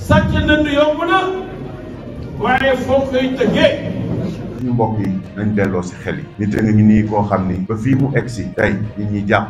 sàcc nënd yomb na waaye foo koy tëggee. suñu mbokk yi nañ delloo si xel yi. nit a ngi nii koo xam ni ba fii mu egg si tey nit ñi jàpp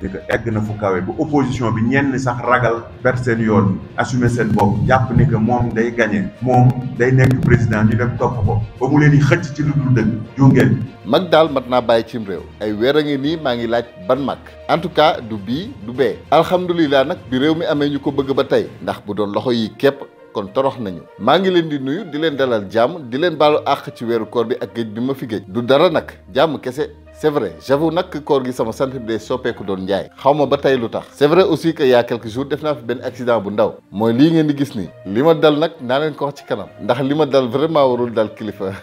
ni que egg na fu kawe bu opposition bi ñenn sax ragal perte seen yoon assumer seen bopp jàpp ni que moom day gagné moom day nekk président ñu dem topp ko ba mu leen di xëcc ci lu dul dëgg jungeen. mag daal mat naa bàyyi cim réew ay weer a ngi nii maa ngi laaj ban mag en tout cas du bii du bee alhamdulilah nag bi réew mi amee ñu ko bëgg ba tey ndax bu doon loxo yi képp kon torox nañu maa ngi leen di nuyu di leen dalal jàmm di leen baalu àq ci weeru koor bi ak géej bi ma fi géej du dara nag jàmm kese c'est vrai j'avoue nag koor gi sama sant bi day soppeeku doon njaay xaw ma ba tey lu tax c'est vrai aussi que il y a quelques jours def naa fi benn accident bu ndaw mooy lii ngeen di gis nii li ma dal nag naa leen ko wax ci kanam ndax li ma dal vraiment warul dal kilifa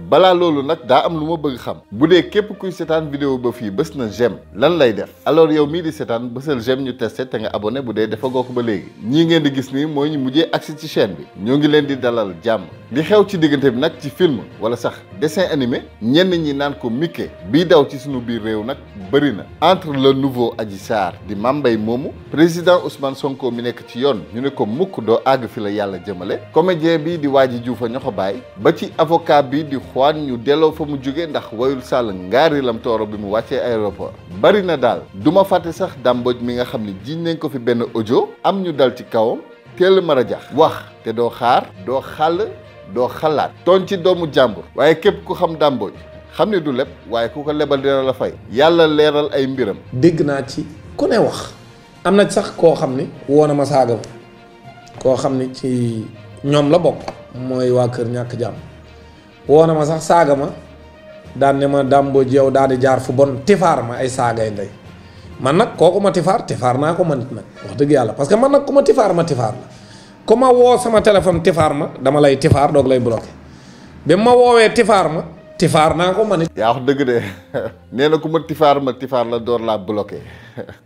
balaa loolu nag daa am lu ma bëgg xam bu dee képp kuy seetaan vidéo ba fii bës na j'aime lan lay def alors yow mii di seetaan bësal j'aime ñu testé te nga abonné bu dee defagoo ko ba léegi ñii ngeen di gis nii mooy ñu mujjee agsi ci chaîne bi ñoo ngi leen di dalal jàmm li xew ci diggante bi nag ci film wala sax dessin animé ñenn ñi naan ko Mickey bii daw ci sunu biir réew nag bëri na entre le nouveau Adji Sarr di Mame Mbaye moomu président Ousmane Sonko mi nekk ci yoon ñu ne ko mukk doo àgg fi la yàlla jëmale comédien bi di Wadji Diouf a ñoo ko bàyyi ba ci avocat bi di Juan ñu delloo fa mu jóge ndax wayul sàll ngaari lam tooro bi mu wàccee aéroport bëri na daal du ma fàtte sax dàmbooj mi nga xam ne jiñ nañ ko fi benn audio am ñu dal ci kawam teel mara jax wax te doo xaar doo xàll doo xalaat tooñ ci doomu jàmbur waaye képp ku xam dàmbooj xam ne du leb waaye ku ko lebal dina la fay yàlla leeral ay mbiram dégg naa ci ku ne wax am na sax koo xam ni woo na ma saaga ma koo xam ni ci ñoom la bokk mooy waa kër ñàkk jàmm woo na ma sax saaga ma daan ne ma dàmboo yow daal di jaar fu bon tifaar ma ay saagay ndey man nag kooku ma tifaar naa ko man nag wax dëgg yàlla parce que man nag ku ma tifaar la ku ma woo sama téléphone tifaar ma dama lay tifaar doog lay bloqué bi ma woowee tifaar naa ko man it. yaa wax dëgg de nee na ku ma tifaar la door laa bloqué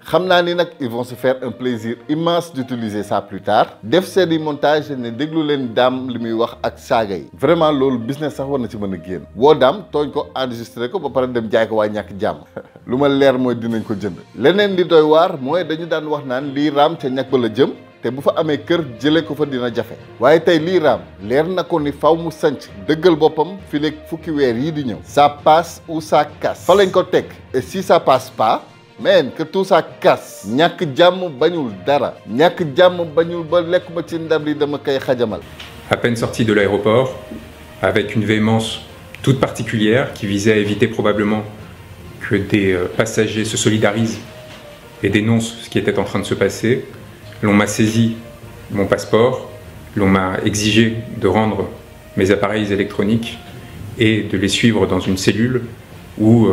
xam naa ni nag ils vont se faire un plaisir immense d'utiliser ça plus tard def seeni montage ne déglu leen daam li muy wax ak saaga yi vraiment loolu business sax war na ci mën a génn woo daam tooñ ko enregistré ko ba pare dem jaay ko waa ñàkk jàmm lu ma leer mooy dinañ ko jënd leneen li doy waar mooy dañu daan wax naan lii raam ca ñàkk ba la jëm te bu fa amee kër jëlee ko fa dina jafe waaye tey lii raam leer na ko ni faw mu sanc dëggal boppam fi léegi fukki weer yii di ñëw ça passe ou ça casse fa lañ ko teg et si ça passe pas mais que tout ça casse ñàkk jàmm bañul dara ñàkk jàmm bañul ba lekk ma ci ndab li dama koy xajamal. À peine sorti de l'aéroport avec une véhémence toute particulière qui visait à éviter probablement que des passagers se solidarisent et dénoncent ce qui était en train de se passer. L'on m'a saisi mon passeport, l'on m'a exigé de rendre mes appareils électroniques et de les suivre dans une cellule où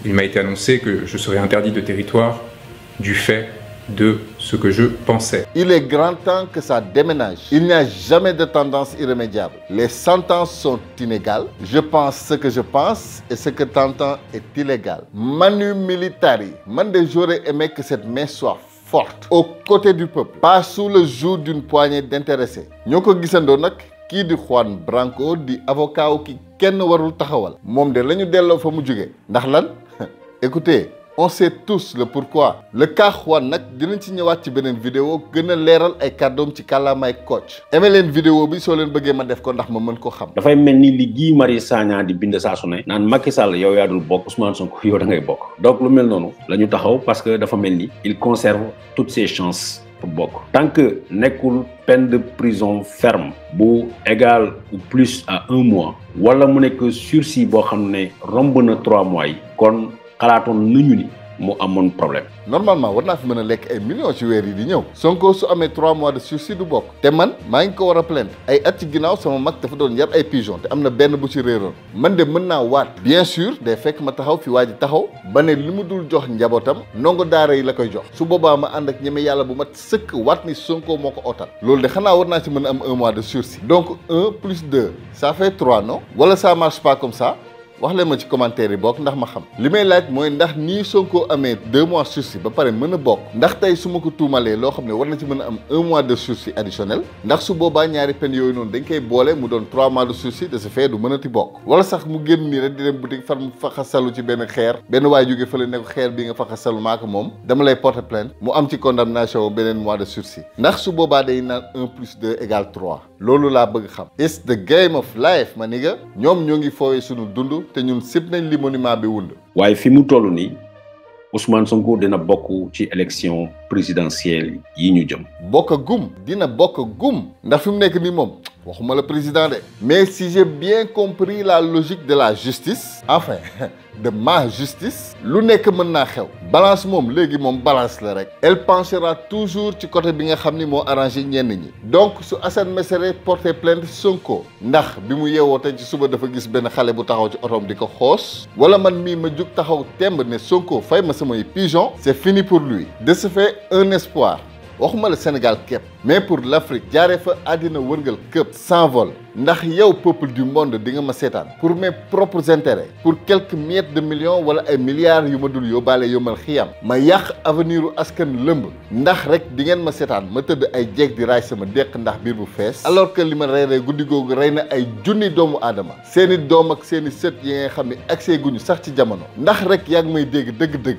il m'a été annoncé que je serais interdit de territoire du fait de ce que je pensais. Il est grand temps que ça déménage. Il n'y a jamais de tendance irrémédiable. Les sentences sont inégales. Je pense ce que je pense et ce que t'entends est illégal. Manu militari. Man j'aurais aimé que cette main soit forte aux côtés du peuple, pas sous le joug d'une poignée d'intéressés. ñoo ko gisandoo nag kii di Juan Branco di avocat wu ki kenn warul taxawal moom de la ñu delloo fa mu jóge ndax lan écoutez on sait tous le pourquoi le cas Juan nag dinañ ci ñëwaat ci beneen vidéo gën a leeral ay kàddoom ci kàllaamaay Kocc aimé leen vidéo bi soo leen bëggee ma def ko ndax ma mën ko xam. dafay mel ni li Guy Marius Sagna di bind saa su ne naan Macky Sall yow yaa dul bokk Ousmane Sonko yow da ngay bokk donc lu mel noonu la ñu taxaw parce que dafa mel ni il conserve toutes ses chances pour bokk tant que nekkul peine de prison ferme bu égal ou plus à 1 mois wala mu nekk sursis boo xam ne romb na 3 mois yi kon xalaatoon nañu ni mu amoon problème. normalement war naa fi mën a lekk ay millions ci weer yi di ñëw Sonko su amee 3 mois de sursis du bokk te man maa ngi ko war a plaindre ay at ci ginnaaw sama mag dafa doon yar ay pigeon te am na benn bu ci réeroon man de mën naa waat bien sûr day fekk ma taxaw fi waa ji taxaw ba ne li mu dul jox njabootam ndongo daara yi la koy jox su boobaa ma ànd ak ñeme yàlla bu mat sëkk waat ni Sonko moo ko otal loolu de xanaa war naa ci mën a am 1 mois de sursis donc 1 plus 2 ça fait 3 non wala ça marche pas comme ça wax leen ma ci commentaire yi bokk ndax ma xam li may laaj mooy ndax nii Sonko amee 2 mois sursis ba pare mën a bokk ndax tey su ma ko tuumalee loo xam ne war na ci mën a am 1 mois de sursis additionnel ndax su boobaa ñaari peine yooyu noonu dañ koy boole mu doon 3 mois de sursis de ce fait du mënati bokk wala sax mu génn nii rek di dem boutique far mu faxasalu ci benn xeer benn waay jóge fële ne ko xeer bi nga faxasalu maa ko moom dama lay porter plainte mu am ci condamnation beneen mois de sursis ndax su boobaa day naan 1 plus 2 égale 3 loolu laa bëgg xam it's the game of life ma nigga ñoom ñoo ngi foowee suñu dund te ñun sib nañ li monument bi wund waaye fi mu toll nii Ousmane Sonko dina bokk ci élection présidentielle yi ñu jëm. bokk gum dina bokk gum ndax fi mu nekk nii moom waxuma le président de mais si j'ai bien compris la logique de la justice enfin de ma justice lu nekk mën naa xew balance moom léegi moom balance la rek elle penchera toujours ci côté bi nga xam ni moo arrangé ñenn ñi donc su Assane Mesere porté plainte Sonko ndax bi mu yeewoo tey ci suba dafa gis benn xale bu taxaw ci otoom di ko xoos wala man mii ma jug taxaw temb ne Sonko fay ma samay pigeon c'est fini pour lui de ce fait un espoir waxuma le Sénégal képp mais pour l'Afrique jaaree fa àddina wërngal këpp s'envole ndax yow peuple du monde di nga ma seetaan pour mes propres intérêts pour quelques miettes de millions wala ay milliards yu ma dul yóbbaale yombal xiyam ma yàq avenir u askan lëmb ndax rek di ngeen ma seetaan ma tëdd ay jeeg di raay sama déq ndax biir bu fees alors que li ma rey guddi googu rey na ay junni doomu aadama seeni doom ak seeni sët yi nga xam ne accès guñu sax ci jamono ndax rek yaa ngi may dégg dëgg-dëgg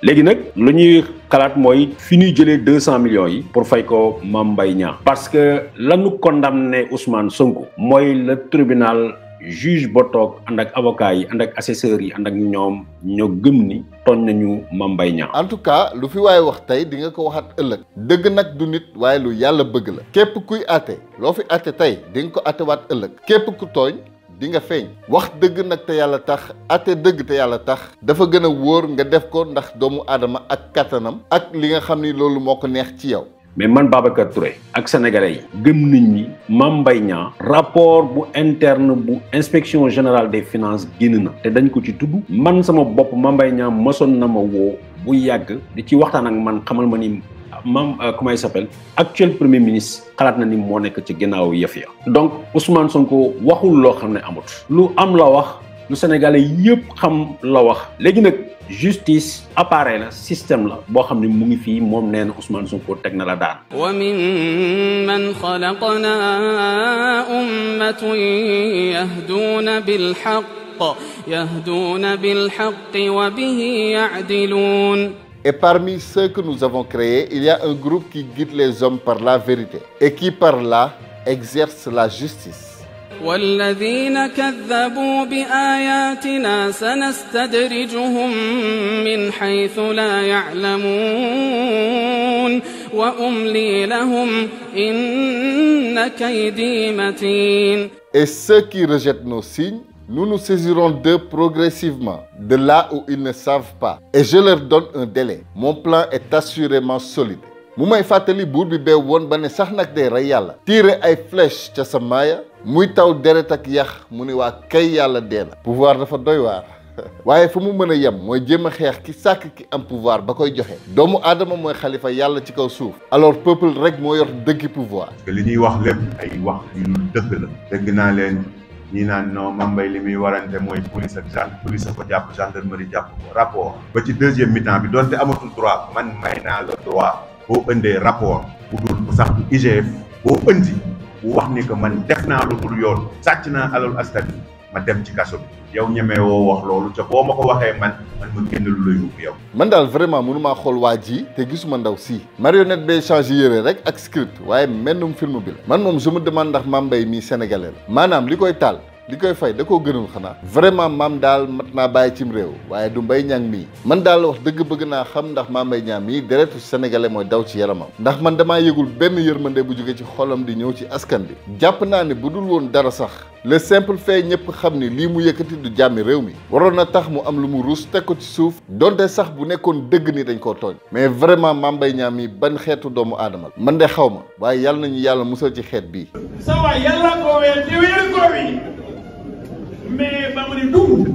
léegi nag lu ñuy xalaat mooy fi ñuy jëlee 200 millions yi pour fay ko Mame Mbaye Niang parce que lanu condamné Ousmane Sonko mooy le tribunal juge ba toog ànd ak avocat yi ànd ak assesseurs yi ànd ak ñoom ñoo gëm ni tooñ nañu Mame Mbaye Niang en tout cas lu fi waaye wax tey di nga ko waxaat ëllëg dëgg nag du nit waaye lu yàlla bëgg la képp kuy àtte loo fi àtte tey di nga ko àttewaat ëllëg képp ku tooñ di nga feeñ wax dëgg nag te yàlla tax ate dëgg te yàlla tax dafa gën a wóor nga def ko ndax doomu aadama ak kattanam ak li nga xam ni loolu moo ko neex ci yow mais man Babacar Touré ak sénégalais yi gëm nañ ni Mame Mbaye Niang rapport bu interne bu inspection générale des finances génn na te dañ ko ci tudd man sama bopp Mame Mbaye Niang mosoon na ma woo bu yàgg di ci waxtaan ak man xamal ma ni comment il s'appelle actuel premier ministre xalaat na ni moo nekk ci ginnaaw yëf ya donc Ousmane Sonko waxul loo xam ne amut lu am la wax lu sénégalais yëpp xam la wax léegi nag justice appareil la système la boo xam ne mu ngi fii moom nee na Ousmane Sonko teg na la daan wa mimman xalaqna ummatun yahduuna bilhaqqi wa bihi ya'diluun. Et parmi ceux que nous avons créés, il y a un groupe qui guide les hommes par la vérité et qui par là exerce la justice. والذين كذبوا بآياتنا سنستدرجهم من حيث لا يعلمون وأملي لهم إن كيدي متين. Et ceux qui rejettent nos signes, nous nous saisirons d'eux progressivement, de là où ils ne savent pas. Et je leur donne un délai. Mon plan est assurément solide. mu may fàttali buur bi beew woon ba ne sax nag day rey yàlla tiire ay flèche ca sa maaya muy taw deret ak yax mu ne waa kay yàlla dee na pouvoir dafa doy waar waaye fu mu mën a yem mooy jéem a xeex ki sàkk ki am pouvoir ba koy joxe doomu aadama mooy xalifa yàlla ci kaw suuf alors peuple rek moo yor dëggi pouvoir. parce que li ñuy wax lépp ay wax yu dëgg la dégg naa leen ñi naan non Mame Mbaye li muy warante mooy police ak police ko jàpp gendarmerie jàpp ko rapport ba ci deuxième mi-temps bi donte amatul droit man may naa la droit boo ëndee rapport bu dul sax bu IGF boo ëndi bu wax ni que man def naa lu dul yoon sàcc naa alal askan bi ma dem ci kaso bi yow ñemee woo wax loolu ca boo ma ko waxee man ma génn lu lay yóbbu yow. man daal vraiment mënumaa xool waa ji te gisuma ndaw si marionnette bay changé yére rek ak script waaye mennum film bi la man moom je me demande ndax Mame Mbaye mii sénégalais la maanaam li koy taal li koy fay da koo gënul xanaa vraiment maam daal mat naa bàyyi cim réew waaye du Mbaye Niang mii man daal wax dëgg bëgg naa xam ndax Mame Mbaye Niang mii deretu sénégalais mooy daw ci yaramam ndax man damaa yëgul benn yërmande bu jóge ci xolam di ñëw ci askan bi jàpp naa ne bu dul woon dara sax le simple fait ñëpp xam ni lii mu yëkkati du jàmmi réew mi waroon na tax mu am lu mu ruus teg ko ci suuf donte sax bu nekkoon dëgg ni dañ koo tooñ mais vraiment Mame Mbaye Niang mii ban xeetu doomu aadama man de xaw ma waaye yàlla nañu yàlla musal ci xeet bii sa waay yàlla ko weer te weer ko wi mais ba mu ne dugg.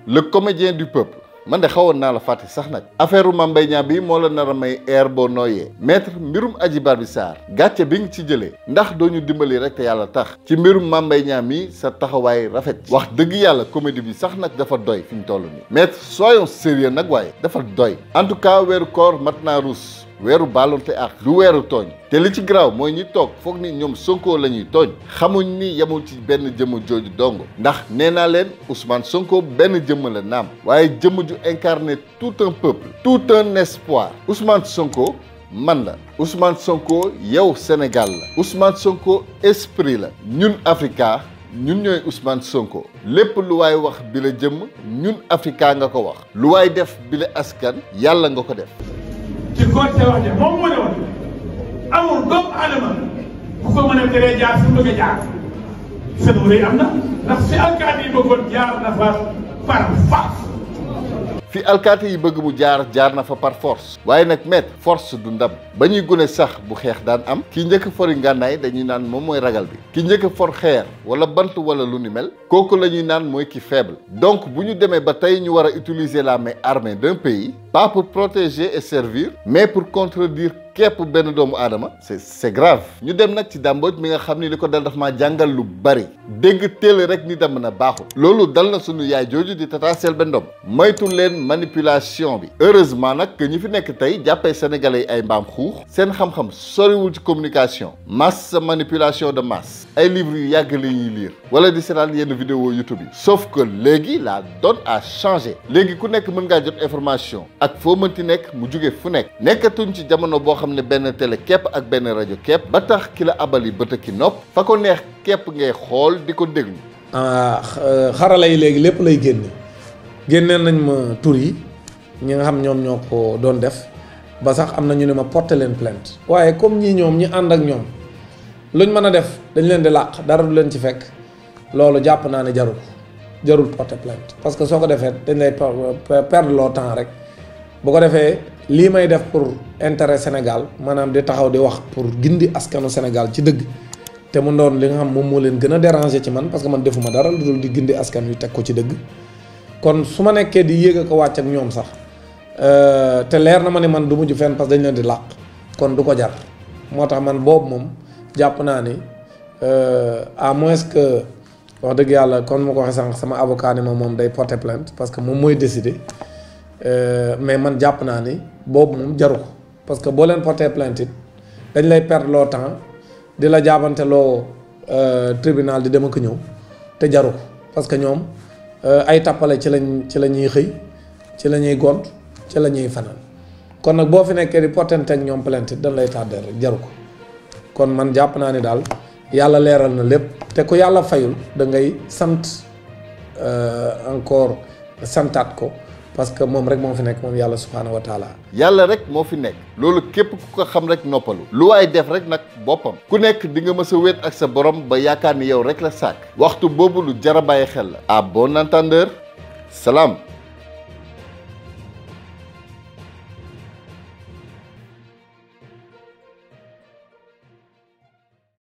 Le comédien du peuple man de xawoon naa la fàtte sax nag affaire Mame Mbaye Niang bi moo la nar a may air boo nooyee maître mbirum Adji Barby Sarr gàcce bi nga ci jëlee ndax doo ñu dimbali rek te yàlla tax ci mbirum Mame Mbaye Niang mi sa taxawaay rafet wax dëgg yàlla comédie bi sax nag dafa doy fi mu toll nii maître soyons sérieux nag waaye dafa doy en tout cas weeru koor mat naa ruus weeru baalonte ak du weeru tooñ te li ci garaaw mooy ñi toog foog ni ñoom Sonko la ñuy tooñ xamuñ ni yemul ci benn jëmm jooju dong ndax nee naa leen Ousmane Sonko benn jëmm la naam waaye jëmm ju incarné tout un peuple tout un espoir Ousmane Sonko man la Ousmane Sonko yow Sénégal la Ousmane Sonko esprit la ñun Africa ñun ñooy Ousmane Sonko lépp lu waay wax bi la jëmm ñun Africa nga ko wax lu waay def bi la askan yàlla nga ko def ci côté wax ja moom moo ne woon amul doomu aadama bu ko mën a teree jaar fi mu bëgg a jaar seen wéy am na ndax fi alkaati yi bëggoon jaar na fa par force. fi alkaati yi bëgg mu jaar na fa par force waaye nag maître force du ndam ba ñuy gune sax bu xeex daan am ki njëkk fori ngànnaay dañuy naan moom mooy ragal bi ki njëkk for xeer wala bant wala lu ni mel kooku la ñuy naan mooy ki faible donc bu ñu demee ba tey ñu war a utiliser la main armée d'un pays pas pour protéger et servir mais pour contredire képp benn doomu aadama c'est grave ñu dem nag ci dàmbooj mi nga xam ni li ko dal daf maa jàngal lu bari dégg teel rek ni dem na baaxul loolu dal na sunu yaay jooju di Tata Selbé Ndom moytu leen manipulation bi heureusement nag que ñi fi nekk tey jàppee sénégalais yi ay mbaam xuux seen xam-xam soriwul ci communication masse manipulation de masse ay livres yu yàgg la ñuy lire wala di seetaan yenn vidéo YouTube yi sauf que léegi la donne a changé léegi ku nekk mën ngaa jot information ak foo mënti nekk mu jóge fu nekk nekkatuñ ci jamono boo xam ne benn télé képp ak benn rajo képp ba tax ki la abali bët ki nopp fa ko neex képp ngay xool di ko déglu. xarala yi léegi lépp lay génneel nañ ma tur yi ñi nga xam ñoom ñoo ko doon def ba sax am na ñu ne ma porter leen plainte waaye comme ñii ñoom ñi ànd ak ñoom luñ mën a def dañ leen di làq dara du leen ci fekk loolu jàpp naa ne jarul porter plainte parce que soo ko defee dañ lay perdre le temps rek bu ko defee lii may def pour intérêt Sénégal maanaam di taxaw di wax pour gindi askanu Sénégal ci dëgg te mu doon li nga xam moom moo leen gën a déranger ci man parce que man defuma dara lu dul di gindi askan wi teg ko ci dëgg kon su ma nekkee di yéeg a ko wàcc ak ñoom sax te leer na ma ne man du mujj fenn parce que dañ leen di làq kon du ko jar moo tax man boobu moom jàpp naa ni à moins que wax dëgg yàlla kon ma ko waxee sànq sama avocat ni moom day porter plainte parce que moom mooy décider mais man jàpp naa ni boobu moom jaru ko parce que boo leen porter plainte it dañ lay perdre loo temps di la jaabante loo tribunal di dem ak ñëw te jaru ko parce que ñoom ay tappale ci la ñuy xëy ci la ñuy gont ci la ñuy fanaan kon nag boo fi nekkee di portente ak ñoom plainte dañ lay tardé rek jaru ko kon man jàpp naa ni daal yàlla leeral na lépp te ku yàlla fayul da ngay sant encore santaat ko parce que moom rek moo fi nekk moom yàlla subhaanahu wa taala yàlla rek moo fi nekk loolu képp ku ko xam rek noppalu lu waay def rek nag boppam ku nekk di nga mës a wéet ak sa borom ba yaakaar ni yow rek la sàkk waxtu boobu lu jar a bàyyi xel la à bon entendeur salaam